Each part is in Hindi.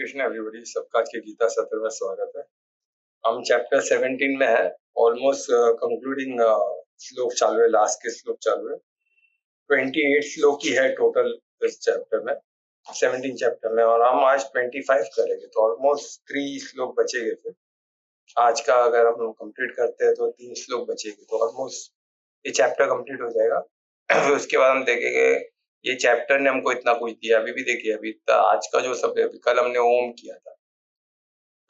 कृष्ण एवरीबॉडी, सबका आज के गीता सत्र में स्वागत है। हम चैप्टर 17 में है, ऑलमोस्ट कंक्लूडिंग श्लोक चालू है, लास्ट के श्लोक चालू है। 28 श्लोक ही है टोटल इस चैप्टर में, 17 चैप्टर में, और हम आज 25 करेंगे, तो ऑलमोस्ट 3 श्लोक बचेंगे। फिर आज का अगर हम कंप्लीट करते हैं तो 3 श्लोक बचेंगे, तो ऑलमोस्ट ये चैप्टर कंप्लीट हो जाएगा। फिर उसके बाद हम देखेंगे ये चैप्टर ने हमको इतना कुछ दिया। अभी भी देखिए, अभी आज का जो सब है, कल हमने ओम किया था,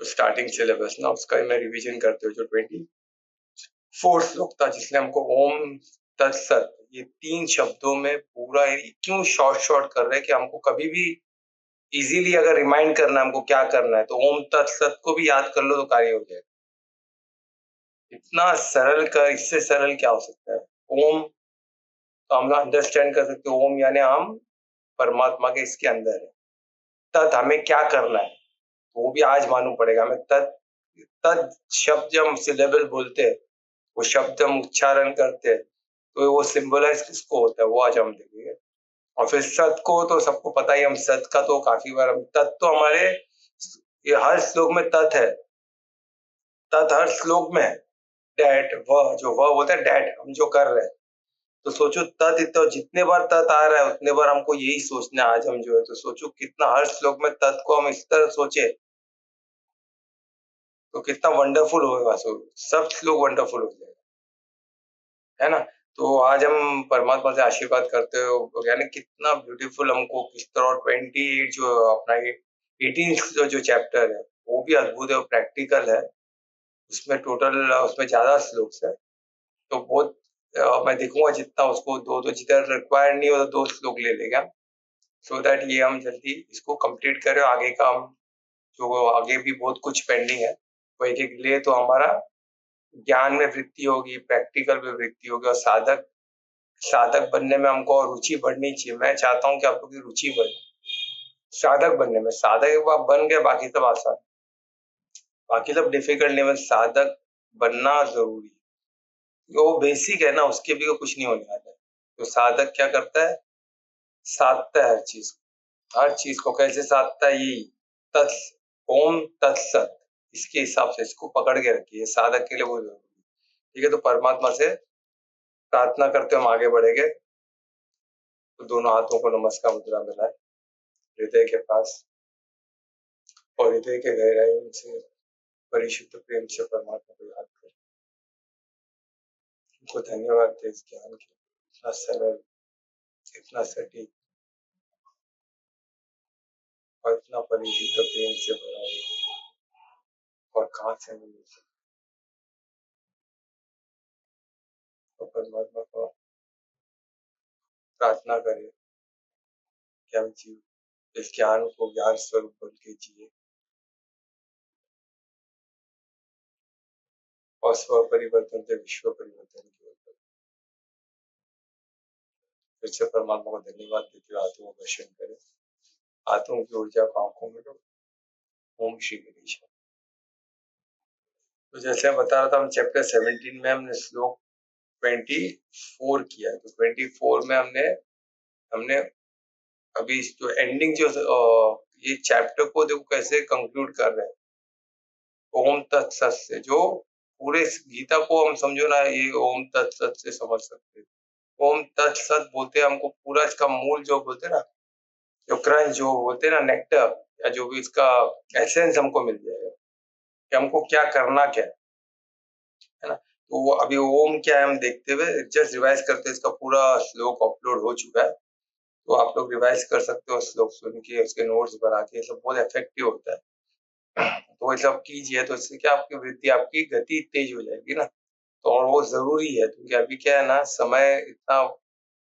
तो स्टार्टिंग सिलेबस ना उसका मैं रिवीजन करते हुए जो 24 श्लोक था, जिसने हमको ओम तत्सत ये 3 शब्दों में पूरा क्यों शॉर्ट कर रहे हैं कि हमको कभी भी इजीली अगर रिमाइंड करना है हमको क्या करना है, तो ओम तत्सत को भी याद कर लो तो कार्य हो जाएगा। इतना सरल कर, इससे सरल क्या हो सकता है। ओम तो हम अंडरस्टैंड कर सकते हैं, ओम यानी हम परमात्मा के इसके अंदर है। तत् हमें क्या करना है तो वो भी आज मालूम पड़ेगा हमें। तत् शब्द जब हम सिलेबल बोलते हैं, वो शब्द हम उच्चारण करते हैं, तो वो सिंबलाइज किसको होता है वो आज हम देखेंगे। और फिर सत को तो सबको पता ही, हम सत का तो काफी बार हम तत् तो हमारे ये हर श्लोक में तत् है, तत् हर श्लोक में है। डैट वह जो वह बोलते हैं, डैट हम जो कर रहे हैं, तो सोचो तत् इतना जितने बार तत् आ रहा है उतने बार हमको यही सोचना है आज हम जो है। तो सोचो कितना हर श्लोक में तत् को हम इस तरह सोचे तो कितना वंडरफुल होगा। सब श्लोक वंडरफुल हो जाएगा, है ना। तो आज हम परमात्मा से आशीर्वाद करते हो, यानी कितना ब्यूटीफुल हमको किस तरह 28 जो अपना 18 जो चैप्टर है वो भी अद्भुत है, प्रैक्टिकल है। उसमें टोटल उसमें ज्यादा श्लोक है, तो बहुत मैं देखूंगा जितना उसको दो जितना रिक्वायर नहीं हो तो 2 श्लोक ले लेगा, सो दैट ये हम जल्दी इसको कंप्लीट करें। आगे का हम जो आगे भी बहुत कुछ पेंडिंग है वो एक एक ले, तो हमारा ज्ञान में वृद्धि होगी, प्रैक्टिकल में वृद्धि होगी, और साधक साधक बनने में हमको और रुचि बढ़नी चाहिए। मैं चाहता हूँ कि आप लोग की रुचि बढ़े साधक बनने में। साधक एक बार बन गए बाकी सब आसान, बाकी सब डिफिकल्ट नहीं, साधक बनना जरूरी है। वो बेसिक है ना, उसके भी कुछ नहीं होने वाला है। तो साधक क्या करता है, साधता है हर चीज को कैसे साधता है, यही तत् ओम तत्सत, इसके हिसाब से इसको पकड़ के रखिए, साधक के लिए वो जरूरी है। ठीक है, तो परमात्मा से प्रार्थना करते हम आगे बढ़ेंगे। तो दोनों हाथों को नमस्कार मुद्रा में लाए हृदय के पास, और हृदय के गहराई से परिशुद्ध प्रेम से परमात्मा को याद करें। उनको धन्यवाद दे इस ज्ञान के, इतना सरल, इतना सटीक और इतना परिशुद्ध प्रेम से भरा हुआ, और कहाँ से मिले। तो परमात्मा को प्रार्थना करें कि हम जीव इस ज्ञान को ज्ञान स्वरूप बन के जिए, और स्व परिवर्तन से विश्व परिवर्तन की ओर बढ़े। फिर से परमात्मा को धन्यवाद देते हुए आत्मा को दर्शन करें, आत्मा की ऊर्जा को आंखों में लो। ओम श्री गणेश। तो जैसे मैं बता रहा था, हम चैप्टर 17 में हमने श्लोक 24 किया है। तो 24 में हमने अभी जो एंडिंग जो ये चैप्टर को देखो कैसे कंक्लूड कर रहे हैं, ओम तत्सत से। जो पूरे गीता को हम समझो ना, ये ओम तत्सत से समझ सकते हैं। ओम तत्सत बोलते हैं हमको पूरा इसका मूल जो बोलते हैं ना, जो क्रंच जो बोलते हैं ना, नेक्टर, या जो भी इसका एसेंस हमको मिल जाएगा कि हमको क्या करना क्या है ना। तो वो अभी ओम क्या है हम देखते हुए जस्ट रिवाइज करते हैं। इसका पूरा श्लोक अपलोड हो चुका है, तो आप लोग रिवाइज कर सकते हो श्लोक सुन के, उसके नोट्स बना के। सब बहुत इफेक्टिव होता है, तो ये सब कीजिए, तो इससे क्या आपकी वृद्धि, आपकी गति तेज हो जाएगी ना। तो और वो जरूरी है, क्योंकि अभी क्या है ना, समय इतना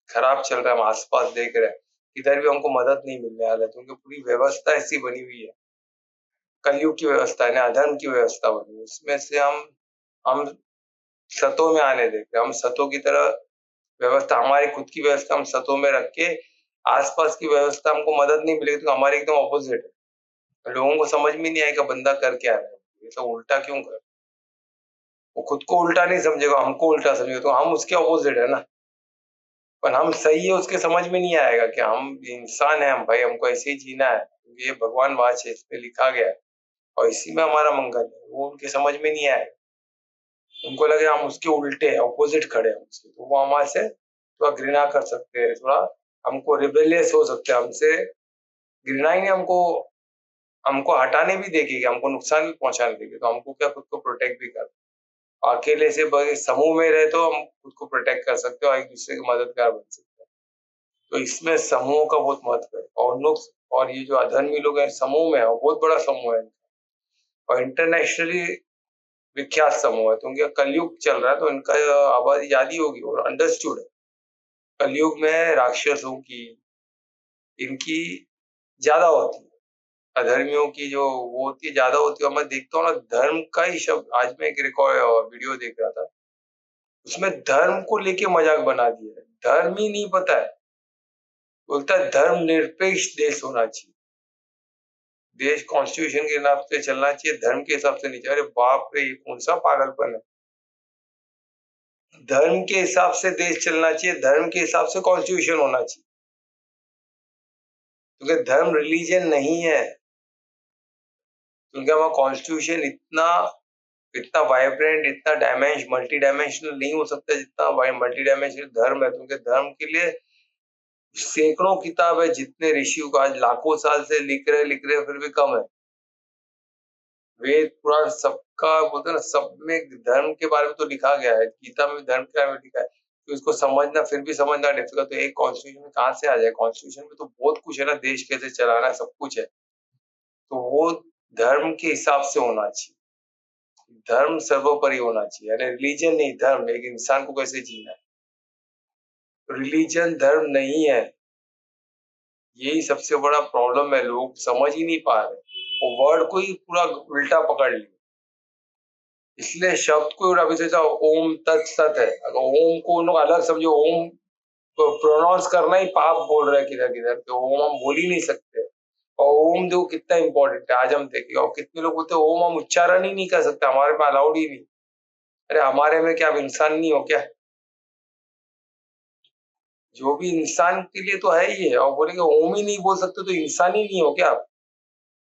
खराब चल रहा है, हम आसपास देख रहे हैं, इधर भी हमको मदद नहीं मिलने वाला है, क्योंकि पूरी व्यवस्था ऐसी बनी हुई है, कलयुग की व्यवस्था है ना, अधर्म की व्यवस्था बनी हुई। उसमें से हम सतों में आने देते, हम सतों की तरह व्यवस्था, हमारी खुद की व्यवस्था हम सतों में रख के आसपास की व्यवस्था हमको मदद नहीं मिलेगी, तो हमारे एकदम ऑपोजिट है। लोगों को समझ में नहीं आएगा बंदा कर क्या रहा है, ये सब उल्टा क्यों कर। वो खुद को उल्टा नहीं समझेगा, हमको उल्टा समझेगा, तो हम उसके ऑपोजिट है ना। पर हम सही है उसके समझ में नहीं आएगा कि हम इंसान है, हम भाई हमको ऐसे ही जीना है, क्योंकि ये भगवान वाच है, इसमें लिखा गया है और इसी में हमारा मंगल है। वो उनके समझ में नहीं आया, उनको लगे हम उसके उल्टे ऑपोजिट खड़े हैं उसके, तो वो हमारे से थोड़ा घृणा कर सकते हैं, थोड़ा हमको रिबेलियस हो सकते हैं, हमसे घृणा ही नहीं, हमको हमको हटाने भी देगी, हमको नुकसान भी पहुंचाने देगी, तो हमको क्या खुद को प्रोटेक्ट भी कर, अकेले से समूह में रहे तो हम खुद को प्रोटेक्ट कर सकते हो और एक दूसरे के मददगार बन सकते हैं। तो इसमें समूह का बहुत महत्व है और लोग, और ये जो अधर्मी लोग हैं समूह में है, बहुत बड़ा समूह है और इंटरनेशनली विख्यात समूह है, तो उनका कलयुग चल रहा है तो इनका आबादी ज्यादा होगी और अंडरस्टूड है। कलयुग में राक्षसों की, इनकी ज्यादा होती है, अधर्मियों की जो वो होती है ज्यादा होती है। मैं देखता हूँ ना, धर्म का ही शब्द, आज मैं एक रिकॉर्ड वीडियो देख रहा था, उसमें धर्म को लेके मजाक बना दिया है, धर्म ही नहीं पता है, बोलता है धर्म निरपेक्ष देश होना चाहिए, देश कॉन्स्टिट्यूशन के हिसाब से चलना चाहिए, धर्म के हिसाब से नहीं चाहिए। अरे बाप रे, ये कौन सा पागलपन है, धर्म के हिसाब से देश चलना चाहिए, धर्म के हिसाब से कॉन्स्टिट्यूशन होना चाहिए, क्योंकि धर्म रिलीजन नहीं है, क्योंकि हमारा कॉन्स्टिट्यूशन इतना इतना वाइब्रेंट, इतना मल्टी डायमेंशनल नहीं हो सकता जितना मल्टी डायमेंशनल धर्म है, क्योंकि धर्म के लिए सैकड़ों किताब है, जितने ऋषियों का आज लाखों साल से लिख रहे फिर भी कम है। वेद पुराण सबका बोलते ना, सब में धर्म के बारे में तो लिखा गया है, गीता में धर्म के बारे में लिखा है, तो इसको समझना फिर भी समझना डिफिकल्ट। तो एक कॉन्स्टिट्यूशन में कहाँ से आ जाए, कॉन्स्टिट्यूशन में तो बहुत कुछ है ना, देश कैसे चलाना है सब कुछ है, तो वो धर्म के हिसाब से होना चाहिए, धर्म सर्वोपरि होना चाहिए, यानी रिलीजन नहीं, धर्म, एक इंसान को कैसे जीना है, रिलीजन धर्म नहीं है, यही सबसे बड़ा प्रॉब्लम है, लोग समझ ही नहीं पा रहे, वो वर्ड को ही पूरा उल्टा पकड़ लिया, इसलिए शब्द को अभी से ओम तत्सत है, अगर ओम को लोग अलग समझो, ओम प्रोनाउंस करना ही पाप बोल रहे हैं किधर किधर, तो ओम हम बोल ही नहीं सकते, और ओम देखो कितना इंपॉर्टेंट है, आज हम देखेंगे, और कितने लोग बोलते हैं ओम हम उच्चारण ही नहीं कर सकते, हमारे में अलाउड ही नहीं। अरे हमारे में क्या, अब इंसान नहीं हो क्या, जो भी इंसान के लिए तो है ही है, और बोलेंगे ओम ही नहीं बोल सकते तो इंसान ही नहीं हो क्या आप,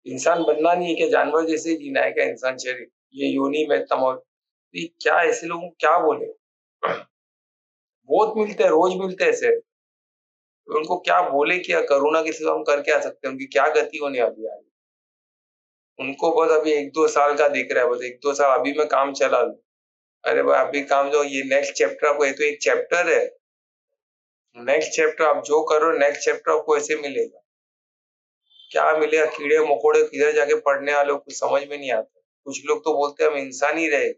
इंसान बनना नहीं है क्या, जानवर जैसे जीना है क्या, इंसान शरीर ये योनि में तमो, ये क्या ऐसे लोगों को क्या बोले, बहुत मिलते हैं, रोज मिलते हैं ऐसे, तो उनको क्या बोले, क्या करुणा के सिवा हम कर क्या सकते हैं, उनकी क्या गति होने वाली है, उनको बस अभी 1-2 साल का दिख रहा है, बस 1-2 साल अभी मैं काम चला लूं, अरे भाई अभी काम जो, ये नेक्स्ट चैप्टर आपको, ये तो एक चैप्टर है, नेक्स्ट चैप्टर आप जो करो नेक्स्ट चैप्टर आपको ऐसे मिलेगा, क्या मिलेगा, कीड़े मकोड़े किधर जाके पढ़ने वाले हो, कुछ समझ में नहीं आता, कुछ लोग तो बोलते हैं हम इंसान ही रहे,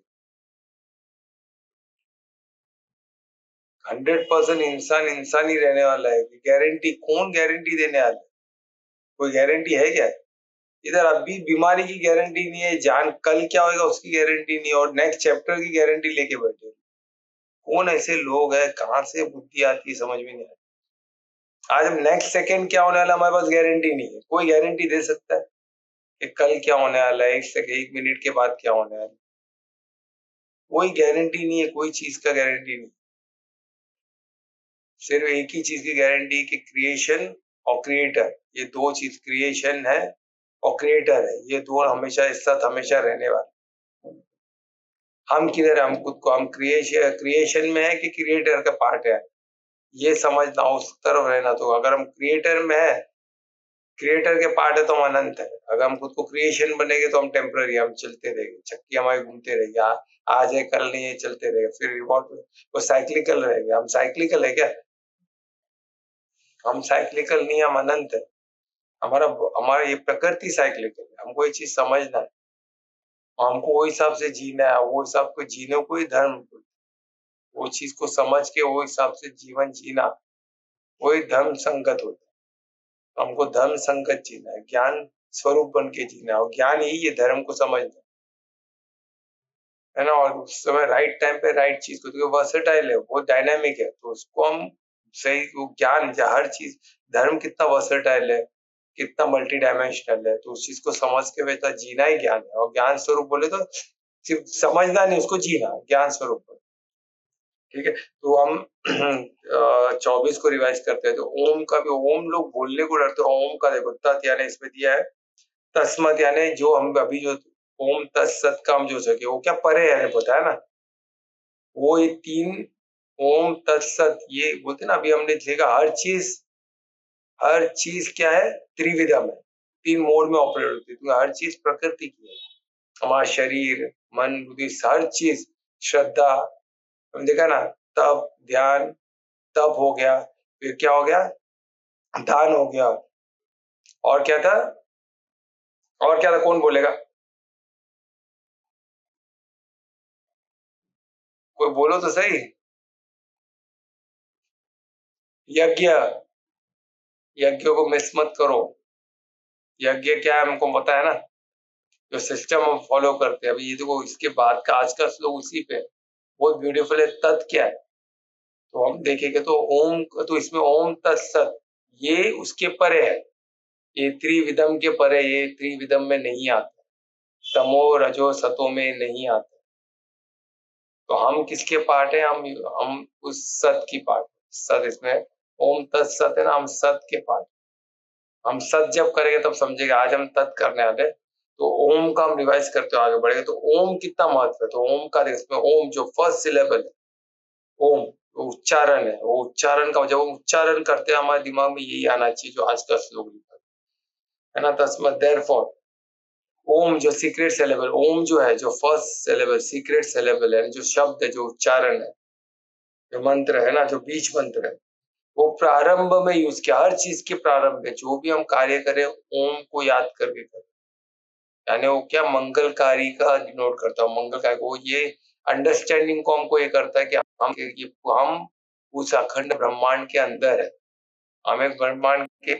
100% इंसान इंसान ही रहने वाला है, गारंटी कौन गारंटी देने वाला है, कोई गारंटी है क्या, इधर अभी बीमारी की गारंटी नहीं है, जान कल क्या होगा उसकी गारंटी नहीं है, और नेक्स्ट चैप्टर की गारंटी लेके बैठे, कौन ऐसे लोग हैं, कहाँ से बुद्धि आती है समझ में नहीं आता, आज हम नेक्स्ट सेकंड क्या होने वाला हमारे पास गारंटी नहीं है, कोई गारंटी दे सकता है कि कल क्या होने वाला है, 1 मिनट के बाद क्या होने वाला है, कोई गारंटी नहीं है, कोई चीज का गारंटी नहीं, सिर्फ एक ही चीज की गारंटी कि क्रिएशन और क्रिएटर, ये दो चीज, क्रिएशन है और क्रिएटर है, ये दो हमेशा एक साथ हमेशा रहने वाले, हम किधर है, हम खुद को, हम क्रिएशन में है कि क्रिएटर का पार्ट है, ये समझना, उस तरफ रहना, तो अगर हम क्रिएटर में है, क्रिएटर के पार्ट है तो हम अनंत है, अगर हम खुद को क्रिएशन बनेंगे तो हम टेम्पररी, हम चलते रहेंगे, चक्की हमारी घूमते रहेगी, आज है कल नहीं है, चलते रहेगा, फिर रिवॉर्ड, वो साइक्लिकल रहेगा, हम साइक्लिकल है क्या, हम साइक्लिकल नहीं, हम अनंत है, हमारा हमारा ये प्रकृति साइक्लिकल है, हमको ये चीज समझना है, और हमको वो हिसाब से जीना है, वो हिसाब को जीने को ही धर्म, वो चीज को समझ के वो हिसाब से जीवन जीना, वही धर्म संगत होता है, तो हमको धर्म संगत जीना है, ज्ञान स्वरूप बन के जीना है, और ज्ञान यही है धर्म को समझना है ना, और उस समय राइट टाइम पे राइट चीज को, तो वर्सेटाइल है, बहुत डायनामिक है, तो उसको हम सही, वो ज्ञान हर चीज, धर्म कितना वर्सेटाइल है, कितना मल्टी डायमेंशनल है, तो उस चीज को समझ के वैसा जीना ही ज्ञान है, और ज्ञान स्वरूप बोले तो सिर्फ समझना नहीं, उसको जीना, ज्ञान स्वरूप ठीक है, तो हम 24 को रिवाइज करते हैं। तो ओम का भी, ओम लोग बोलने को डरते हैं। ओम का देखो, तत् यानी इसमें दिया है, तस्मत यानी जो हम अभी जो ओम तत्सत का हम जो सके, वो क्या परे यानी पता है ना, वो ये तीन ओम तत्सत ये बोलते हैं ना, अभी हमने देखा हर चीज क्या है, त्रिविधम है, तीन मोड में ऑपरेट होती है। तो हर चीज प्रकृति की है, हमारा शरीर, मन, बुद्धि, हर चीज, श्रद्धा, हम देखा ना, तप, ध्यान, तप हो गया, फिर क्या हो गया, दान हो गया, और क्या था, और क्या था, कौन बोलेगा, कोई बोलो तो सही। यज्ञ, यज्ञ को मिस मत करो। यज्ञ क्या है हमको पता है ना, जो सिस्टम हम फॉलो करते हैं। अभी ये देखो, इसके बाद का आज का श्लोक उसी पे है। बहुत ब्यूटीफुल है। तत् क्या है, तो हम देखेंगे तो ओम, तो इसमें ओम तत्सत ये उसके परे है, ये त्रिविधम के परे, ये त्रिविधम में नहीं आता, तमो रजो सतो में नहीं आता। तो हम किसके पार्ट है, हम उस सत की पार्ट, सत इसमें ओम तत्सत है ना, हम सत के पार्ट। हम सत जब करेंगे तब समझेंगे। आज हम तत् करने वाले, तो ओम का हम रिवाइज करते हुए आगे बढ़ेंगे। तो ओम कितना महत्व है, तो ओम का इसमें ओम जो फर्स्ट सिलेबल है, ओम वो उच्चारण है, वो उच्चारण का जब हम उच्चारण करते हैं हमारे दिमाग में यही आना चाहिए जो आज का श्लोक लिखा है ना। तस्मत देयरफॉर, ओम जो सीक्रेट सिलेबल, ओम जो है, जो फर्स्ट सिलेबल सीक्रेट सिलेबल है, जो शब्द है, जो उच्चारण है, जो मंत्र है ना, जो बीज मंत्र है, वो प्रारंभ में यूज किया। हर चीज के प्रारंभ में जो भी हम कार्य करें, ओम को याद करके करें, यानी वो क्या मंगलकारी का डिनोट करता है। मंगलकारी वो ये अंडरस्टैंडिंग को हमको ये करता है कि हम उस अखंड ब्रह्मांड के अंदर है, हम एक ब्रह्मांड के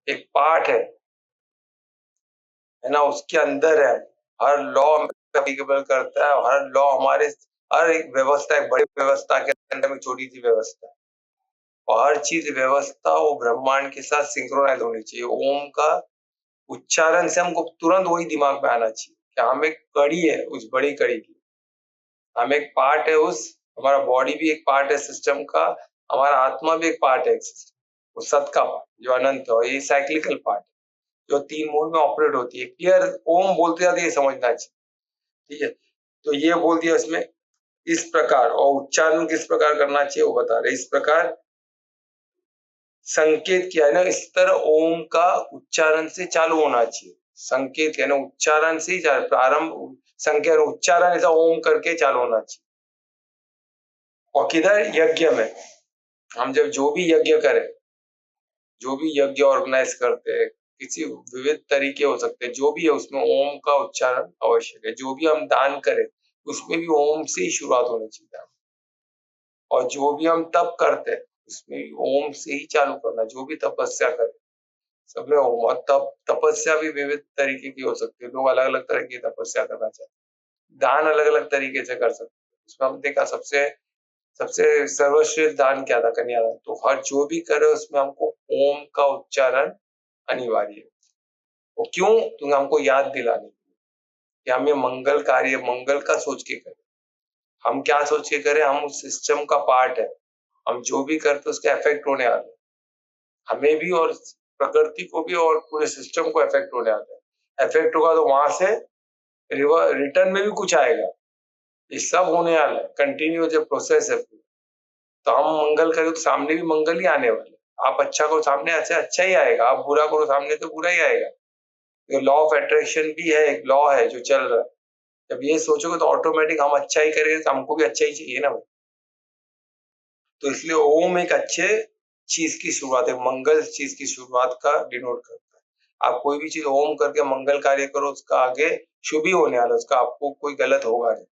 एक पार्ट है ना, उसके अंदर है। हर लॉ एप्लीकेबल करता है, हर लॉ हमारे, हर एक व्यवस्था, एक बड़ी व्यवस्था के अंदर में छोटी सी व्यवस्था है, और हर चीज व्यवस्था वो ब्रह्मांड के साथ सिंक्रोनाइज होनी चाहिए। ओम का उच्चारण से हमको तुरंत वही दिमाग में आना चाहिए कि हम एक कड़ी है उस बड़ी कड़ी की, हम एक पार्ट है उस, हमारा बॉडी भी एक पार्ट है सिस्टम का, हमारा आत्मा भी एक पार्ट है एक सिस्टम, उस सत का पार्ट जो अनंत है, और ये साइक्लिकल पार्ट जो तीन मोड में ऑपरेट होती है। क्लियर, ओम बोलते जाते ये समझना चाहिए। ठीक है, तो ये बोल दिया इसमें इस प्रकार, और उच्चारण किस प्रकार करना चाहिए वो बता रहे। इस प्रकार संकेत किया है ना, इस तरह ओम का उच्चारण से चालू होना चाहिए। संकेत है ना, उच्चारण से ही प्रारंभ, संकेत उच्चारण ऐसा ओम करके चालू होना चाहिए। और किधर, यज्ञ में, हम जब जो भी यज्ञ करें, जो भी यज्ञ ऑर्गेनाइज करते हैं, किसी विविध तरीके हो सकते हैं, जो भी है उसमें ओम का उच्चारण आवश्यक है। जो भी हम दान करें उसमें भी ओम से ही शुरुआत होनी चाहिए, और जो भी हम तप करते हैं उसमें भी ओम से ही चालू करना। जो भी तपस्या करें सब में ओम, और तपस्या भी विविध तरीके की हो सकती है, लोग अलग अलग तरह की तपस्या करना चाहते हैं, दान अलग अलग तरीके से कर सकते हैं। उसमें हम देखा सबसे सबसे सर्वश्रेष्ठ दान क्या था, कन्यादान। तो हर जो भी करे उसमें हमको ओम का उच्चारण अनिवार्य है। वो क्यों, क्योंकि हमको याद दिलाने के लिए कि हम ये मंगल कार्य, मंगल का सोच के करें। हम क्या सोच के करें, हम उस सिस्टम का पार्ट है, हम जो भी करते उसके इफेक्ट होने वाले, हमें भी और प्रकृति को भी और पूरे सिस्टम को इफेक्ट होने आता है। इफेक्ट होगा तो वहां से रिटर्न में भी कुछ आएगा। ये सब होने वाला है, कंटिन्यू जो प्रोसेस है। तो हम मंगल करें तो सामने भी मंगल ही आने वाले। आप अच्छा करो सामने ऐसे अच्छा ही आएगा, आप बुरा करो सामने तो बुरा ही आएगा। ये लॉ ऑफ अट्रैक्शन भी है, एक लॉ है जो चल रहा है। जब ये सोचोगे तो ऑटोमेटिक हम अच्छा ही करेंगे, तो हमको भी अच्छा ही चाहिए ना भाई। तो इसलिए ओम एक अच्छे चीज की शुरुआत है, मंगल चीज की शुरुआत का डिनोट करता है। आप कोई भी चीज ओम करके मंगल कार्य करो, उसका आगे शुभ ही होने वाला, उसका आपको कोई गलत होगा नहीं।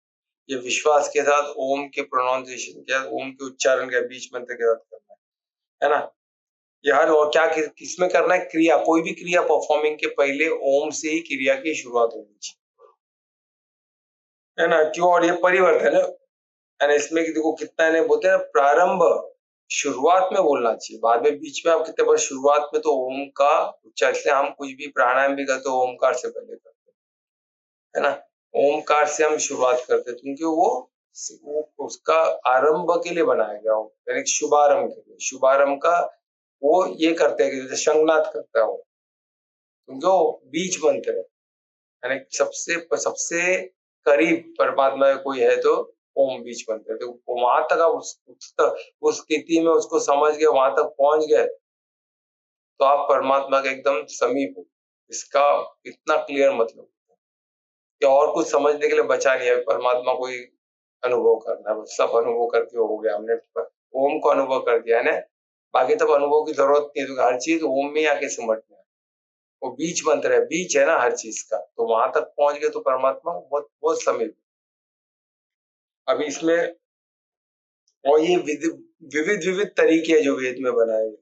ये विश्वास के साथ ओम के प्रोनाउंसिएशन के साथ, ओम के उच्चारण के बीच मंत्र के साथ करना है ना। ये हर, और क्या किसमें करना है, क्रिया, कोई भी क्रिया परफॉर्मिंग के पहले ओम से ही क्रिया की शुरुआत होनी चाहिए, है ना। क्यों, और ये परिवर्तन है, यानी इसमें देखो कितना इन्हें बोलते हैं प्रारंभ, शुरुआत में बोलना चाहिए, बाद में बीच में आप कितने बार, शुरुआत में तो ओम का उच्चारण, इसलिए हम कुछ भी प्राणायाम भी करते हो ओमकार से पहले करते हैं, है ना। ओमकार से हम शुरुआत करते हैं क्योंकि वो उसका आरंभ के लिए बनाया गया हो, यानी शुभारंभ के लिए। शुभारंभ का वो ये करते हैं कि जैसे शंखनाद करता हो, जो बीज मंत्र है, यानी सबसे सबसे करीब परमात्मा में कोई है तो ओम बीज मंत्र है। तो वहां तक आप उस स्थिति में उसको समझ गए, वहां तक पहुंच गए, तो आप परमात्मा के एकदम समीप हो। इसका इतना क्लियर मतलब कि और कुछ समझने के लिए बचा नहीं है। परमात्मा को ही अनुभव करना है, सब अनुभव करके हो गया। हमने ओम को अनुभव कर दिया है ना, बाकी तब अनुभव की जरूरत नहीं है, तो हर चीज ओम में आके सिमटना है। वो बीज मंत्र है, बीज है ना हर चीज का, तो वहां तक पहुंच गए तो परमात्मा बहुत बहुत समीप। अब इसमें और ये विविध विविध तरीके हैं जो वेद में बनाए गए।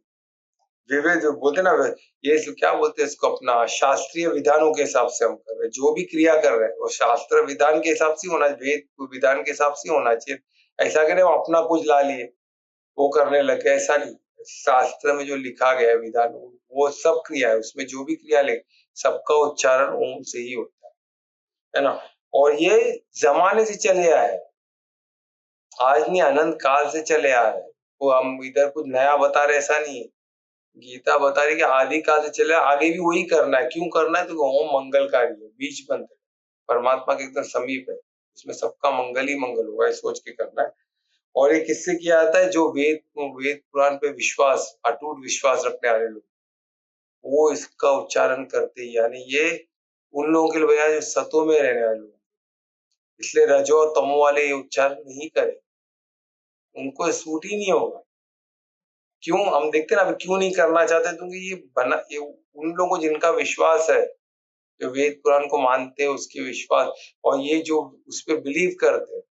विविध बोलते ना, ये क्या बोलते हैं इसको, अपना शास्त्रीय विधानों के हिसाब से हम कर रहे हैं। जो भी क्रिया कर रहे हैं वो शास्त्र विधान के हिसाब से होना, वेद विधान के हिसाब से होना चाहिए। ऐसा करें हम अपना कुछ ला लिए वो करने लगे, ऐसा नहीं। शास्त्र में जो लिखा गया है विधान, वो सब क्रिया है, उसमें जो भी क्रिया ले सबका उच्चारण ओम से ही होता है ना। और ये जमाने से चले आया है, आज नहीं, अनंत काल से चले आ रहे हैं। वो हम इधर कुछ नया बता रहे ऐसा नहीं है। गीता बता रही कि आदि काल से चले आगे भी वही करना है। क्यों करना है? तो ओम मंगलकारी है, बीज मंत्र परमात्मा के एकदम समीप है, इसमें सबका मंगल ही मंगल होगा, ये सोच के करना है। और ये किससे किया जाता है? जो वेद वेद पुराण पे विश्वास, अटूट विश्वास रखने वाले लोग, वो इसका उच्चारण करते हैं। यानी ये उन लोगों के लिए बना जो सतों में रहने वाले लोग, इसलिए रजो और तमो वाले ये उच्चारण नहीं करें, उनको सूट ही नहीं होगा। क्यों? हम देखते हैं ना, क्यों नहीं करना चाहते? क्योंकि ये उन लोगों को जिनका विश्वास है, जो वेद पुराण को मानते हैं, उसके विश्वास, और ये जो उस पर बिलीव करते हैं,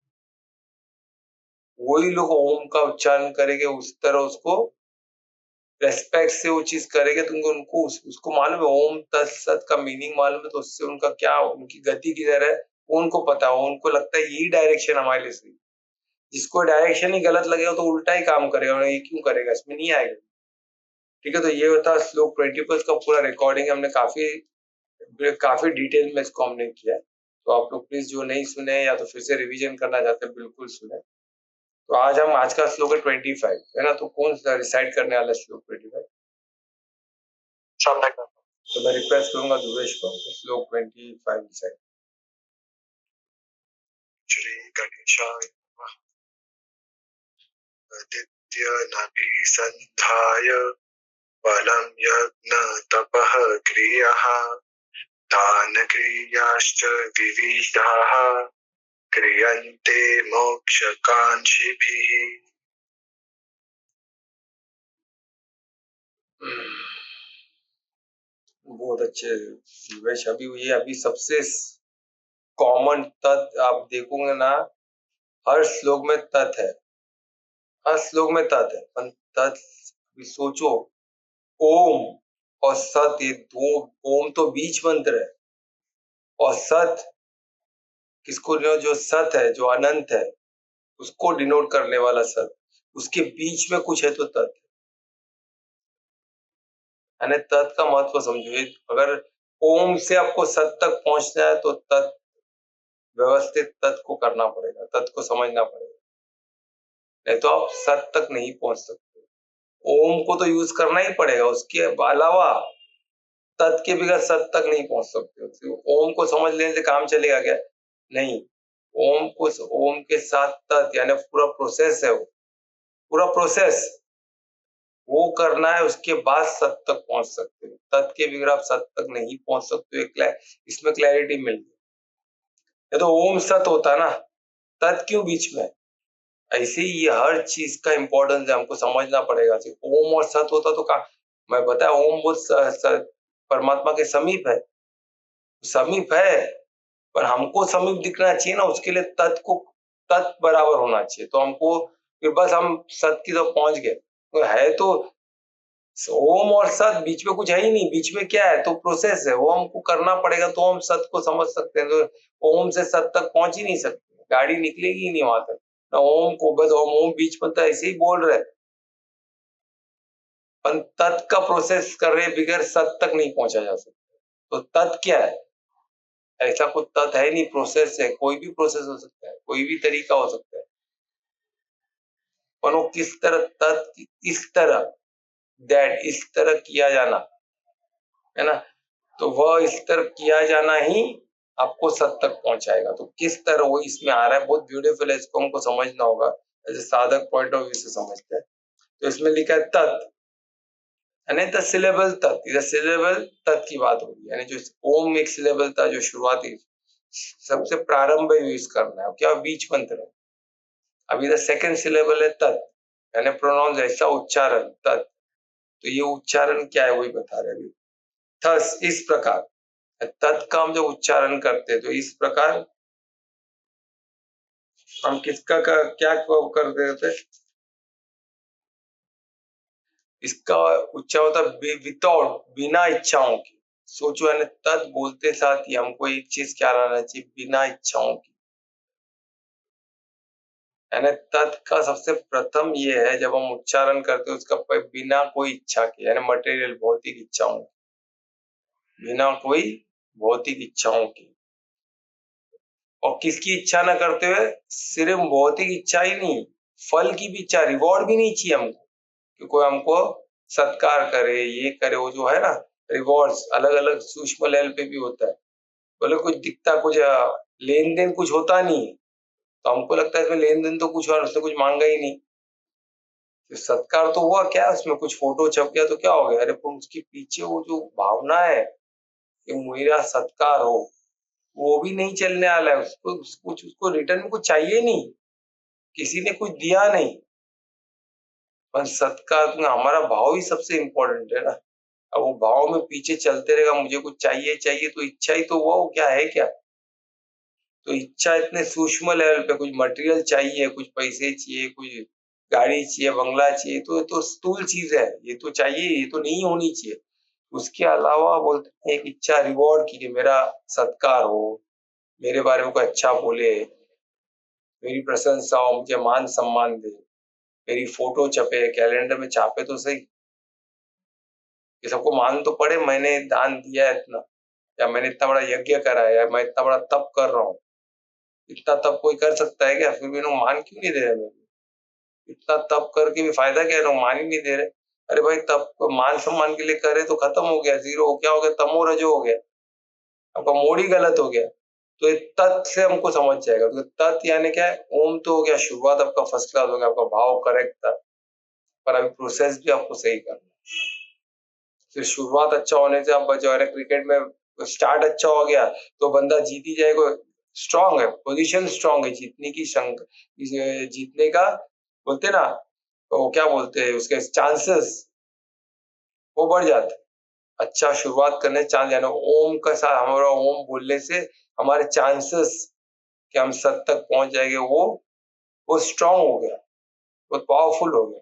वही लोग ओम का उच्चारण करेंगे, उस तरह उसको रेस्पेक्ट से वो चीज करेंगे, तो उनको उसको मालूम है ओम तत् सत का मीनिंग मालूम है, तो उससे उनका क्या, उनकी गति किधर है उनको पता है। उनको लगता है यही डायरेक्शन हमारे लिए सही। जिसको डायरेक्शन ही गलत लगेगा तो उल्टा ही काम करेगा, और ये क्यों करेगा, इसमें नहीं आएगा। ठीक है, तो ये होता श्लोक 21 का पूरा रिकॉर्डिंग हमने काफी काफी डिटेल में इसको हमने किया है। तो आप लोग प्लीज जो नहीं सुने या तो फिर से रिवीजन करना चाहते हैं, बिल्कुल सुने। तो आज का श्लोक है 25, है ना। तो कौन सा रिसाइड करने वाला श्लोक 25? तो मैं रिक्वेस्ट करूंगा दुवेश को श्लोक 25 रिसाइड। श्री गणेशाय नमः। आदित्य नभि संधाय बलं यज्ञ तपः क्रियः दान क्रियाश्च विविधाः क्रियन्ते मोक्षकांक्षिभिः। बहुत अच्छे दुवेश। अभी सबसे कॉमन तत्व आप देखोगे ना, हर श्लोक में तत् है, हर श्लोक में तत् है। तत् सोचो, ओम और सत, ये दो, ओम तो बीज मंत्र है, और सत किसको, जो सत है, जो अनंत है, उसको डिनोट करने वाला सत, उसके बीच में कुछ है तो तत् है। तत् का महत्व समझो। अगर ओम से आपको सत तक पहुंचना है तो तत्, व्यवस्थित तत् को करना पड़ेगा, तत् को समझना पड़ेगा, नहीं तो आप सत तक नहीं पहुंच सकते। ओम को तो यूज करना ही पड़ेगा, उसके अलावा तत् के बिना सत तक नहीं पहुंच सकते। तो ओम को समझ लेने से काम चलेगा क्या? नहीं। ओम के साथ तत्, यानी पूरा प्रोसेस है, वो पूरा प्रोसेस वो करना है, उसके बाद सत तक पहुंच सकते हो। तत् के बिना आप सत तक नहीं पहुंच सकते। इसमें क्लैरिटी मिल गई। ये तो ओम सत होता ना, तत् क्यों बीच में? ऐसे ही ये हर चीज का इम्पोर्टेंस है, हमको समझना पड़ेगा। ओम और सत होता तो का मैं बताया, ओम बहुत परमात्मा के समीप है, पर हमको समीप दिखना चाहिए ना, उसके लिए तत् बराबर होना चाहिए। तो हमको फिर बस हम सत की तरफ पहुंच गए, तो है तो ओम और सत, बीच में कुछ है ही नहीं। बीच में क्या है? तो प्रोसेस है, वो हमको करना पड़ेगा, तो हम सत को समझ सकते हैं। तो ओम से सत तक पहुंच ही नहीं सकते, गाड़ी निकलेगी ही नहीं वहां तक ना। ओम को बस ओम बीच में तो ऐसे ही बोल रहे, पर तत् का प्रोसेस कर रहे, बगैर सत तक नहीं पहुंचा जा सकता। तो तत् क्या है? ऐसा कुछ तत् है नहीं, प्रोसेस है, कोई भी प्रोसेस हो सकता है। कोई भी तरीका हो सकता है, पर वो किस तरह तत् इस तरह दैट इस तरह किया जाना है ना, तो वह इस तरह किया जाना ही आपको सत तक पहुंचाएगा। तो किस तरह वो इसमें आ रहा है, बहुत ब्यूटीफुल है, इसको हमको समझना होगा, ऐसे साधक पॉइंट ऑफ व्यू से समझते हैं। तो इसमें लिखा है तत्, यानी द सिलेबल तत्, इधर सिलेबल तत् की बात होगी, यानी जो ओम एक सिलेबल था जो शुरुआती सबसे प्रारंभ में यूज करना है, क्या बीच मंत्र है। अभी इधर सेकंड सिलेबल है तत्, यानी प्रोनाउंस ऐसा उच्चारण तत्, तो ये उच्चारण क्या है वही बता रहे हैं। थस इस प्रकार, तत् का हम जब उच्चारण करते हैं तो इस प्रकार हम किसका क्या कर देते, इसका उच्चारण होता है विदाउट, बिना इच्छाओं की। सोचो, यानी तत् बोलते साथ ही हमको एक चीज क्या लाना चाहिए, बिना इच्छाओं की। यानी तत् का सबसे प्रथम ये है, जब हम उच्चारण करते हैं उसका बिना कोई इच्छा के, यानी मटेरियल भौतिक इच्छाओं की, बिना कोई भौतिक इच्छाओं की। और किसकी इच्छा ना करते हुए, सिर्फ भौतिक इच्छा ही नहीं, फल की भी इच्छा, रिवॉर्ड भी नहीं चाहिए हमको कि कोई हमको सत्कार करे, ये करे, वो जो है ना रिवॉर्ड्स अलग अलग सूक्ष्म लेवल पे भी होता है। बोले कुछ दिखता, कुछ लेन देन कुछ होता नहीं है, तो हमको लगता है इसमें लेन देन तो कुछ और, उसने कुछ मांगा ही नहीं, तो सत्कार तो हुआ क्या, उसमें कुछ फोटो छप गया तो क्या हो गया, अरे पर उसके पीछे वो जो भावना है कि मेरा सत्कार हो, वो भी नहीं चलने वाला है। उसको कुछ उसको रिटर्न में कुछ चाहिए नहीं, किसी ने कुछ दिया नहीं, पर सत्कार में हमारा भाव ही सबसे इम्पोर्टेंट है ना। अब वो भाव में पीछे चलते रहेगा, मुझे कुछ चाहिए चाहिए, तो इच्छा ही तो हुआ, वो क्या है क्या। तो इच्छा इतने सूक्ष्म लेवल पे, कुछ मटेरियल चाहिए, कुछ पैसे चाहिए, कुछ गाड़ी चाहिए, बंगला चाहिए, तो ये तो स्थूल चीज है, ये तो चाहिए, ये तो नहीं होनी चाहिए। उसके अलावा बोलते हैं एक इच्छा रिवॉर्ड की, कि मेरा सत्कार हो, मेरे बारे में कोई अच्छा बोले, मेरी प्रशंसा हो, मुझे मान सम्मान दे, मेरी फोटो छपे, कैलेंडर में छापे तो सही, ये सबको मान तो पड़े, मैंने दान दिया है इतना, या मैंने इतना बड़ा यज्ञ करा है, या मैं इतना बड़ा तप कर रहा हूँ। इतना तप कोई कर सकता है क्या, फिर भी लोग मान क्यों नहीं दे रहे मेरे, इतना तप करके भी फायदा क्या है, लोग मान ही नहीं दे रहे। अरे भाई तप मान सम्मान के लिए करे तो खत्म हो गया, जीरो, क्या हो गया, तमो रजो हो गया, आपका मोड ही गलत हो गया। तो तत् से हमको समझ जाएगा, तो तत् यानी क्या है, ओम तो हो गया शुरुआत, आपका फर्स्ट क्लास हो गया, आपका भाव करेक्ट था, पर अभी प्रोसेस भी आपको सही करना है। फिर शुरुआत अच्छा होने से आप जो है क्रिकेट में स्टार्ट अच्छा हो गया तो बंदा जीत ही जाएगा, स्ट्रांग है, पोजीशन स्ट्रांग है, जीतने की जीतने का बोलते ना, तो क्या बोलते हैं उसके चांसेस वो बढ़ जाते हैं। अच्छा शुरुआत करने चांस, यानी ओम का साथ हमारा ओम बोलने से हमारे चांसेस कि हम सत तक पहुंच जाएंगे वो स्ट्रांग हो गया, बहुत पावरफुल हो गया,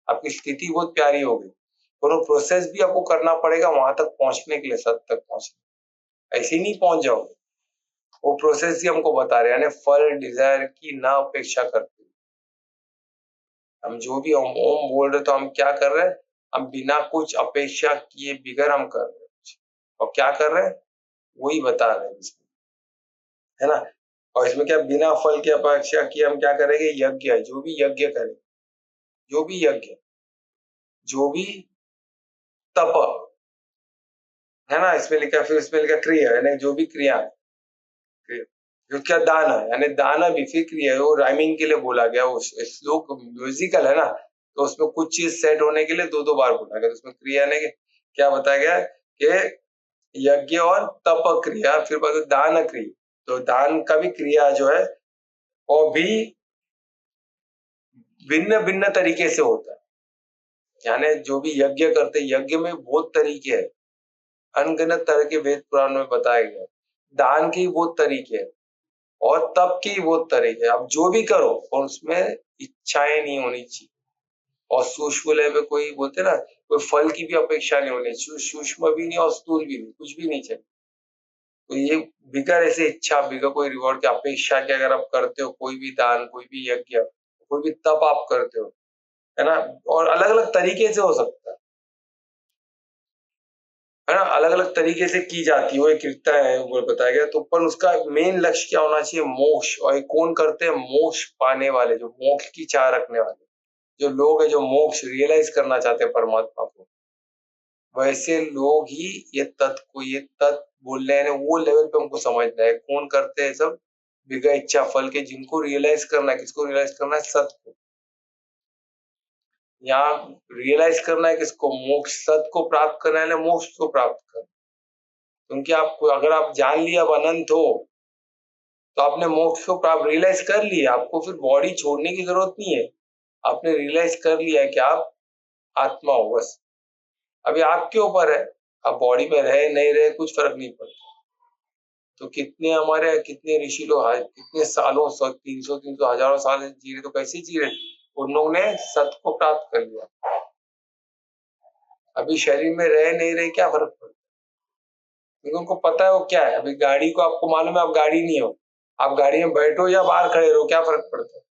आपकी स्थिति बहुत प्यारी हो गई। दोनों प्रोसेस भी आपको करना पड़ेगा वहां तक पहुंचने के लिए, सत तक पहुंचने, ऐसे ही नहीं पहुंच जाओगे। वो प्रोसेस ही हमको बता रहे हैं, यानी फल डिजायर की ना अपेक्षा करते, हम जो भी हम ओम बोल रहे तो हम क्या कर रहे हैं, हम बिना कुछ अपेक्षा किए बिगर हम कर रहे हैं, और क्या कर रहे हैं वही बता रहे हैं इसमें, है ना। और इसमें क्या, बिना फल की अपेक्षा किए हम क्या करेंगे, यज्ञ है, जो भी यज्ञ करें, जो भी यज्ञ, जो भी तप, है ना, इसमें लिखा, फिर इसमें लिखा क्रिया, यानी जो भी क्रिया है, जो क्या दान है, यानी दान भी फिर क्रिया है, वो राइमिंग के लिए बोला गया, वो श्लोक म्यूजिकल है ना, तो उसमें कुछ चीज सेट होने के लिए दो दो बार बोला गया, तो उसमें क्रिया ने क्या बताया गया कि यज्ञ और तप क्रिया, फिर दान क्रिया, तो दान का भी क्रिया जो है वो भी भिन्न भिन्न तरीके से होता है, यानी जो भी यज्ञ करते, यज्ञ में बहुत तरीके हैं, अनगिनत तरह के वेद पुराण में बताया गया, दान के बहुत तरीके हैं, और तप की बहुत तरीके, आप जो भी करो और उसमें इच्छाएं नहीं होनी चाहिए, और सूक्ष्म लेवल पे कोई बोलते ना, कोई फल की भी अपेक्षा नहीं होनी चाहिए, सूक्ष्म भी नहीं और स्थूल भी नहीं, कुछ भी नहीं चाहिए। तो ये बिगर ऐसे इच्छा, बिगर कोई रिवॉर्ड की अपेक्षा के अगर आप करते हो कोई भी दान, कोई भी यज्ञ, कोई भी तप आप करते हो, है ना, और अलग अलग तरीके से हो सकता है, है ना, अलग अलग तरीके से की जाती है, वो एक क्रिया है वो बताया गया। तो पर उसका मेन लक्ष्य क्या होना चाहिए? मोक्ष। और ये कौन करते हैं? मोक्ष पाने वाले, जो मोक्ष की चाह रखने वाले, जो लोग हैं जो मोक्ष रियलाइज करना चाहते हैं परमात्मा को, वैसे लोग ही ये तत्व को, ये तत्व बोल रहे हैं, वो लेवल पे हमको समझना है। कौन करते हैं सब? बिना इच्छा फल के, जिनको रियलाइज करना है। किसको रियलाइज करना है? सत्य को। यहाँ रियलाइज करना है किसको? मोक्ष। सत्य को प्राप्त करना है, मोक्ष को प्राप्त करना। क्योंकि आपको, अगर आप जान लिया अब अनंत हो, तो आपने मोक्ष को प्राप्त रियलाइज कर लिया, आपको फिर बॉडी छोड़ने की जरूरत नहीं है। आपने रियलाइज कर लिया है कि आप आत्मा हो बस। अभी आपके ऊपर है, आप बॉडी में रहे नहीं रहे कुछ फर्क नहीं पड़ता। तो कितने हमारे, कितने ऋषि लोग कितने सालों, 300 हजारों साल जी रहे, तो कैसे जी रहे? उन लोगों ने सत्य को प्राप्त कर लिया। अभी शरीर में रहे नहीं रहे क्या फर्क पड़ता? क्योंकि उनको पता है वो क्या है। अभी गाड़ी को, आपको मालूम है आप गाड़ी नहीं हो, आप गाड़ी में बैठो या बाहर खड़े रहो, क्या फर्क पड़ता है?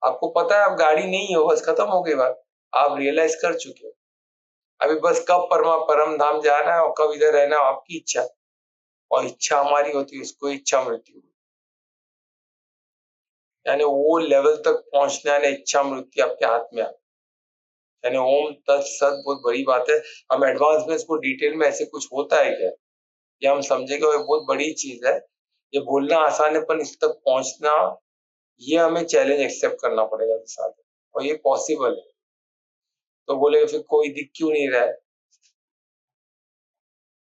आपको पता है आप गाड़ी नहीं हो, बस खत्म हो गई बात। आप रियलाइज कर चुके हो। अभी बस कब परम धाम जाना है और कब इधर रहना है, आपकी इच्छा। और इच्छा हमारी होती है, उसको इच्छा मिलती है। यानी वो लेवल तक पहुंचना है, इच्छा मृत्यु आपके हाथ में। यानी ओम तत्सत बहुत बड़ी बात है। हम एडवांस में इसको डिटेल में ऐसे कुछ होता है क्या, ये हम समझेंगे, वो बहुत बड़ी चीज है। ये बोलना आसान है, पर इस तक पहुंचना, ये हमें चैलेंज एक्सेप्ट करना पड़ेगा के साथ। और ये पॉसिबल है। तो बोले फिर कोई दिख क्यों नहीं रहा है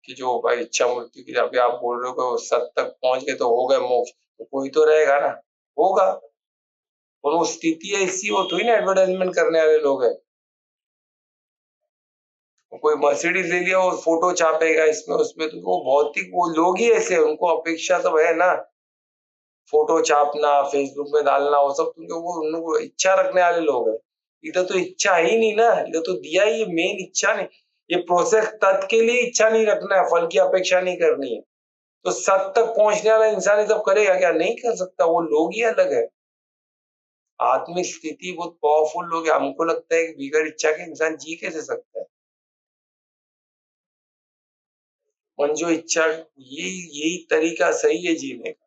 कि जो भाई इच्छा मृत्यु की, अभी आप बोल रहे हो कि सत तक पहुंच गए तो हो गए मोक्ष, तो कोई तो रहेगा ना, होगा। और वो स्थिति है, इसी वो थोड़ी ना एडवर्टाइजमेंट करने वाले लोग हैं। कोई मर्सिडीज ले लिया और फोटो छापेगा इसमें उसमें, तो वो भौतिक, वो लोग ही ऐसे, उनको अपेक्षा सब है ना, फोटो छापना, फेसबुक में डालना, वो सब, क्योंकि वो उनको इच्छा रखने वाले लोग हैं। इधर तो इच्छा ही नहीं ना, इधर तो दिया ही, ये मेन इच्छा नहीं। ये प्रोसेस तत्व के लिए इच्छा नहीं रखना है, फल की अपेक्षा नहीं करनी है। तो सत तक पहुंचने वाला इंसान ये सब करेगा क्या? नहीं कर सकता, वो लोग ही अलग है। आत्मिक स्थिति बहुत पावरफुल लोग है। हमको लगता है कि बिगड़ इच्छा के इंसान जी कैसे सकता है? मन जो इच्छा, यही तरीका सही है जीने का।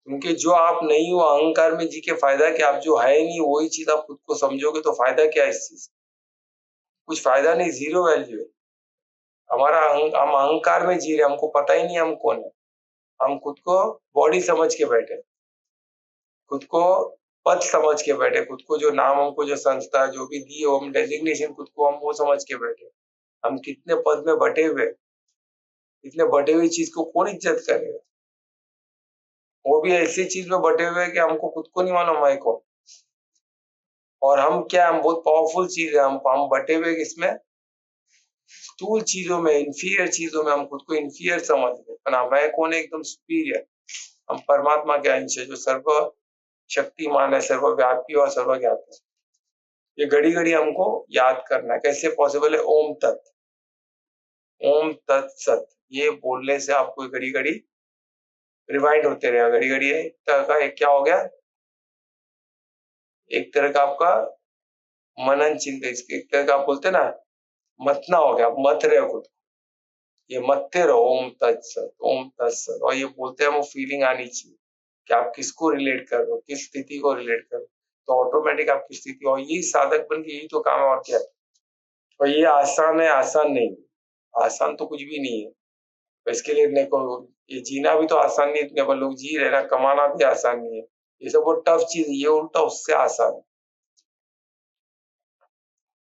क्योंकि जो आप नहीं हो, अहंकार में जी के फायदा क्या? आप जो है नहीं वही चीज आप खुद को समझोगे तो फायदा क्या है इस चीज? कुछ फायदा नहीं, जीरो वैल्यू है। हम अहंकार में जी रहे, हमको पता ही नहीं हम कौन है। हम खुद को बॉडी समझ के बैठे, खुद को पद समझ के बैठे, खुद को जो नाम, हमको जो संस्था जो भी दी हो, हम डेजिग्नेशन खुद को हम वो समझ के बैठे। हम कितने पद में बटे हुए, इतने बटे हुई चीज को कौन इज्जत करेगा? वो भी ऐसी चीज में बटे हुए कि हमको खुद को नहीं मालूम है कौन। और हम क्या, हम बहुत पावरफुल चीज है। हम बटे हुए किसमें? स्थूल चीजों में, इंफीरियर चीजों में हम खुद को इंफीरियर समझ रहे, पर मैं कौन है? एकदम सुपीरियर। हम परमात्मा के अंश है, जो सर्व शक्तिमान है, सर्वव्यापी और सर्वज्ञात है। ये घड़ी घड़ी हमको याद करना है। कैसे पॉसिबल है? ओम तत्, ओम तत्सत, ये बोलने से आपको घड़ी घड़ी रिवाइंड होते रहेगा। घड़ी घड़ी एक तरह का, एक क्या हो गया, एक तरह का आपका मनन चिंतन, इसके एक तरह का आप बोलते ना, मतना हो गया। आप मत रहे हो खुद, ये मत्ते रहो। ओम तत्सत, ओम तत्सत। और ये बोलते हैं, वो फीलिंग आनी चाहिए कि आप किसको रिलेट कर रहे हो, किस स्थिति को रिलेट कर रहे हो, तो ऑटोमेटिक आपकी स्थिति। और यही साधक बन के यही तो काम है, और क्या है। और ये आसान है? आसान नहीं, आसान तो कुछ भी नहीं है। तो इसके लिए अपने को, ये जीना भी तो आसान नहीं है, इतने पर लोग जी रहे ना, कमाना भी आसान नहीं है। ये सब बहुत टफ चीज, ये उल्टा उससे आसान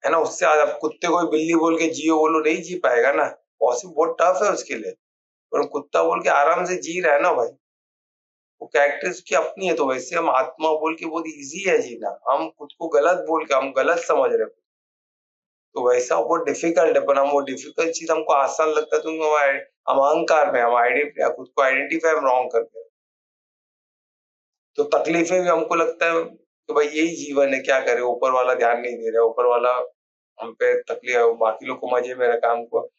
है ना। उससे आज आप कुत्ते को बिल्ली बोल के जियो बोलो, नहीं जी पाएगा ना, पॉसिबल, बहुत टफ है उसके लिए। पर कुत्ता बोल के आराम से जी रहा है ना भाई, वो कैरेक्टर उसकी अपनी है। तो वैसे हम आत्मा बोल के बहुत इजी है जीना, हम खुद को गलत बोल के हम गलत समझ रहे हैं, तो वैसा वो डिफिकल्ट है। पर हम वो डिफिकल्ट चीज हमको आसान लगता है, तो हम अहंकार में, हम खुद को आइडेंटिफाई हम रॉन्ग करते हैं। तो तकलीफें भी हमको लगता है कि भाई यही जीवन है, क्या करे, ऊपर वाला ध्यान नहीं दे रहा, ऊपर वाला हम पे तकलीफ, बाकी लोग को मजे में रखा हमको।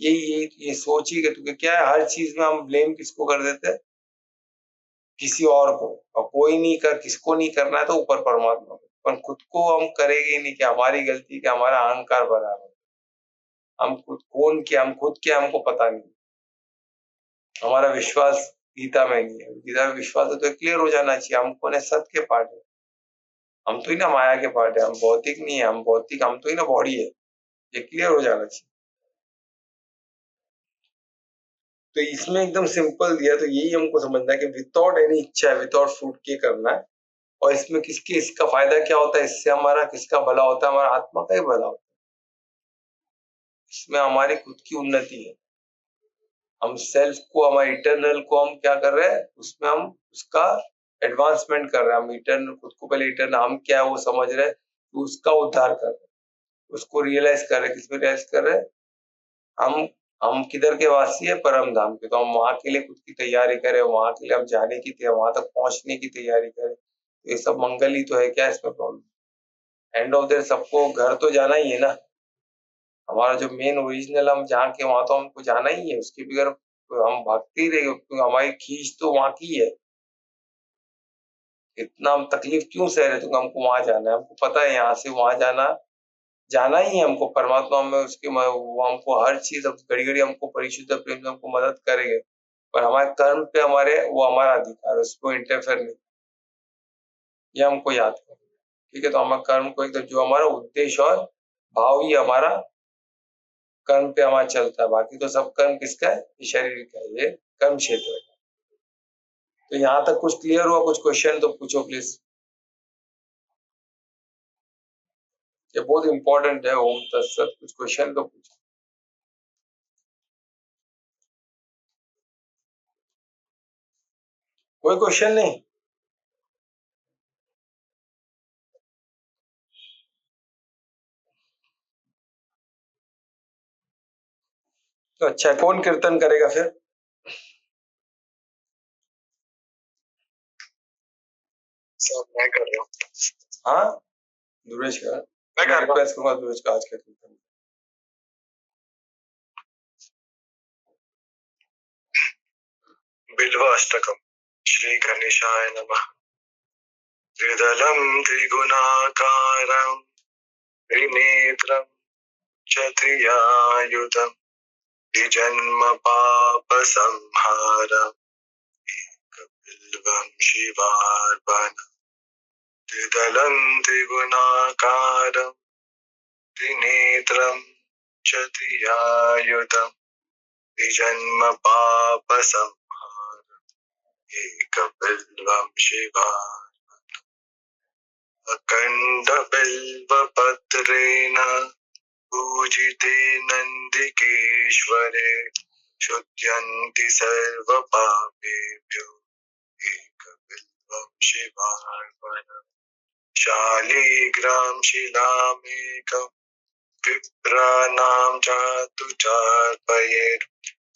ये सोच ही, क्योंकि क्या है, हर चीज में हम ब्लेम किसको कर देते हैं? किसी और को। और कोई नहीं कर, किसको नहीं करना है तो ऊपर परमात्मा को। पर खुद को हम करेंगे नहीं, कि हमारी गलती, कि हमारा अहंकार बना है। हम खुद कौन क्या, हम खुद क्या हमको पता नहीं। हमारा विश्वास गीता में नहीं है। गीता में विश्वास है तो क्लियर हो जाना चाहिए हम कौन है, सत्य के पार्ट है। हम तो ही ना माया के पार्ट है, हम भौतिक नहीं है, हम भौतिक, हम तो ही ना बॉडी है, ये क्लियर हो जाना चाहिए। तो इसमें एकदम सिंपल दिया, तो यही हमको समझना है कि विदाउट एनी इच्छा, विदाउट फ्रूट के करना है। और इसमें किसके, इसका फायदा क्या होता है, इससे हमारा किसका भला होता है, हमारा आत्मा का ही भला होता है। इसमें हमारी खुद की उन्नति है। हम सेल्फ को, हमारे इटरनल को हम क्या कर रहे हैं, उसमें हम उसका एडवांसमेंट कर रहे हैं। हम इटरनल, खुद को पहले इटरनल हम क्या है वो समझ रहे हैं, तो उसका उद्धार कर रहे हैं, उसको रियलाइज कर रहे हैं। किसमें रियलाइज कर रहे हैं, हम हम किधर के वासी है, परम धाम के। तो हम वहां के लिए खुद की तैयारी करें, वहां के लिए हम जाने की, वहां तक पहुंचने की तैयारी करें। तो ये सब मंगल ही तो है, क्या इसमें प्रॉब्लम। एंड ऑफ द सबको घर तो जाना ही है ना। हमारा जो मेन ओरिजिनल हम जहाँ के, वहां तो हमको जाना ही है। उसके बगैर हम भागते ही रहेंगे, क्योंकि हमारी खींच तो वहां की है। इतना हम तकलीफ क्यों सह रहे, तो हमको वहां जाना है। हमको पता है यहाँ से वहां जाना, जाना ही है हमको। परमात्मा में उसके वो हमको हर चीज, घड़ी घड़ी हमको परिशुद्ध प्रेम से हमको मदद करेंगे। पर हमारे कर्म पे हमारे, वो हमारा अधिकार है, उसको इंटरफेयर नहीं, ये हमको याद करना। ठीक है, तो हमारे कर्म को एकदम, जो हमारा उद्देश्य और भाव ही हमारा कर्म पे हमारा चलता है। बाकी तो सब कर्म किसका है, ये शरीर का है, ये कर्म क्षेत्र है। तो यहाँ तक कुछ क्लियर हुआ? कुछ क्वेश्चन तो पूछो प्लीज। ये बहुत इंपॉर्टेंट है, ओम तत्सत। कुछ क्वेश्चन तो पूछो। कोई क्वेश्चन नहीं? तो अच्छा, कौन कीर्तन करेगा फिर? सब मैं कर रहा हूँ। हाँ, दुरेश का मैं कर रहा हूँ। रिक्वेस्ट करूंगा, दुरेश का आज का कीर्तन। बिल्वाष्टकम। श्री गणेशाय नमः। त्रिदलं त्रिगुणाकारं त्रिनेत्रं क्षत्रियायुधं द्विजन्म पापसंहारम् एकबिल्वं शिवार्पणम्। त्रिदलं त्रिगुणाकारं त्रिनेत्रं क्षत्रियायुधं द्विजन्म पापसंहारम् एकबिल्वं शिवार्पणम्। अखण्डबिल्वपत्रेण पूजिते नन्दिकेश्वरे शुध्यन्ति सर्वपापेभ्यो एकबिल्वं शिवार्पणम्। शालिग्रां शिलामेकं विप्राणां चातु चार्पयेत्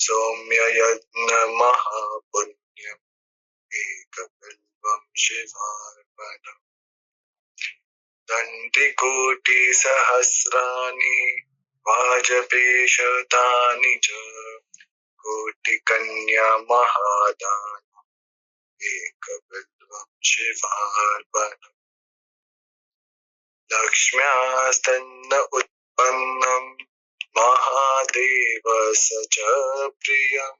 सौम्ययज्ञमहापुण्यम् एकबिल्वं शिवार्पणम्। दन्तिकोटिसहस्राणि वाजपेशतानि च कोटिकन्या महादानम् एकबिल्वं शिवार्पणम्। लक्ष्म्यास्तन्न उत्पन्नं महादेवस च प्रियं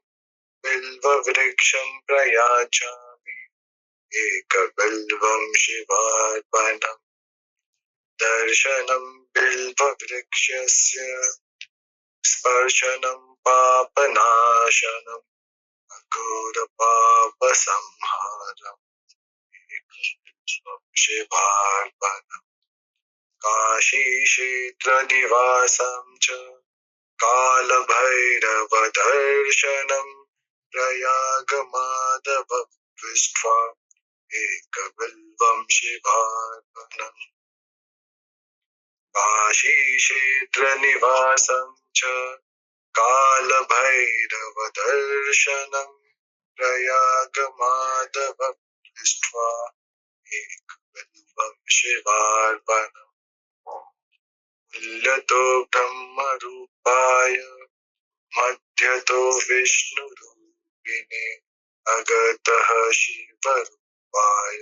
बिल्ववृक्षं प्रयाचामि एकबिल्वं शिवार्पणम्। दर्शनं बिल्ववृक्षस्य स्पर्शनं पापनाशनम् अघोरपापसंहारम् एकबिल्वं शिवार्पणम्। काशीक्षेत्रनिवासं च कालभैरवदर्शनं प्रयागमाधवं दृष्ट्वा एकबिल्वं शिवार्पणम्। काशीक्षेत्रनिवासं च कालभैरवदर्शनं प्रयागमाधवं दृष्ट्वा एकबिल्वं शिवार्पणम्। तुल्यतो ब्रह्मरूपाय मध्यतो विष्णुरूपिणे अगतः शिवरूपाय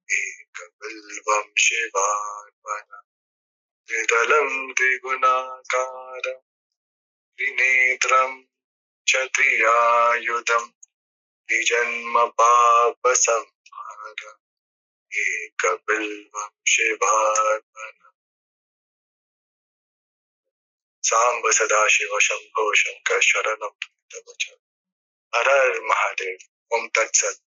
एकबिल्वं शिवार्पणम्। त्रिदलं त्रिगुणाकारं त्रिनेत्रं च त्रियायुधं द्विजन्म पापसंहार एकबिल्वं शिवार्पणम्। सांब सदाशिव शंभो शंकर शरणं तव च। हर हर महादेव। ओम तत्सत।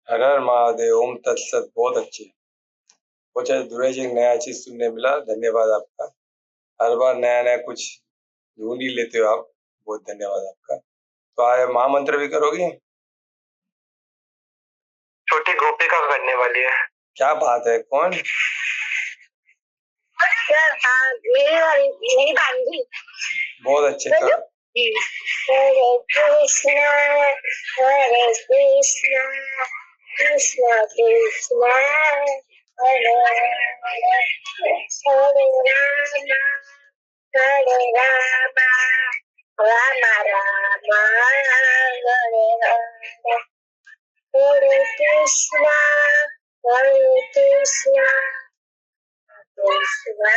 हर हर महादेव, ओम तत्सत। बहुत अच्छे। कुछ दुरेश एक नया चीज सुनने मिला, धन्यवाद आपका। हर बार नया नया कुछ ढूंढ ही लेते हो आप, बहुत धन्यवाद आपका। तो आए महामंत्र भी करोगी? छोटी गोपिका करने वाली है। क्या बात है, कौन? मेरी भांजी। बहुत अच्छे कर। हरे कृष्णा हरे कृष्णा कृष्णा कृष्णा हरे हरे हरे राम राम राम हरे हरे हरे कृष्णा कृष्णा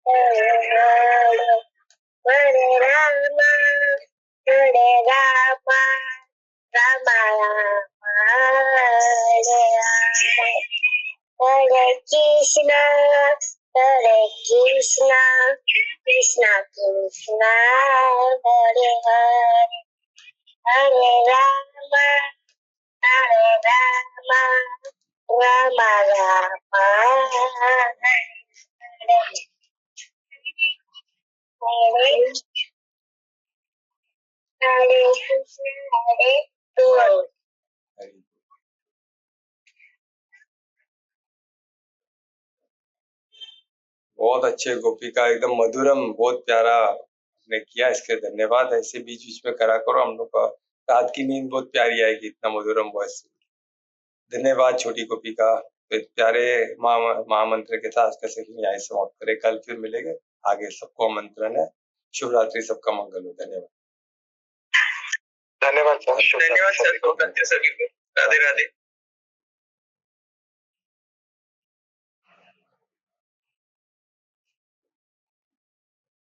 हरे हरे हरे राम राम राम हरे हरे हरे कृष्णा कृष्णा कृष्णा हरे हरे हरे राम राम राम हरे हरे हरे कृष्ण हरे बोल। बहुत अच्छे गोपिका, एकदम मधुरम, बहुत प्यारा आपने किया, इसके धन्यवाद। ऐसे बीच बीच में करा करो, हम लोग का रात की नींद बहुत प्यारी आएगी, इतना मधुरम वॉइस। धन्यवाद छोटी गोपिका। तो एक प्यारे महामंत्र के साथ का सेशन यहाँ समाप्त करें। कल फिर मिलेंगे, आगे सबको आमंत्रण है। शुभ रात्रि, सबका मंगल हो। धन्यवाद। धन्यवाद सर। धन्यवाद सर। राधे राधे।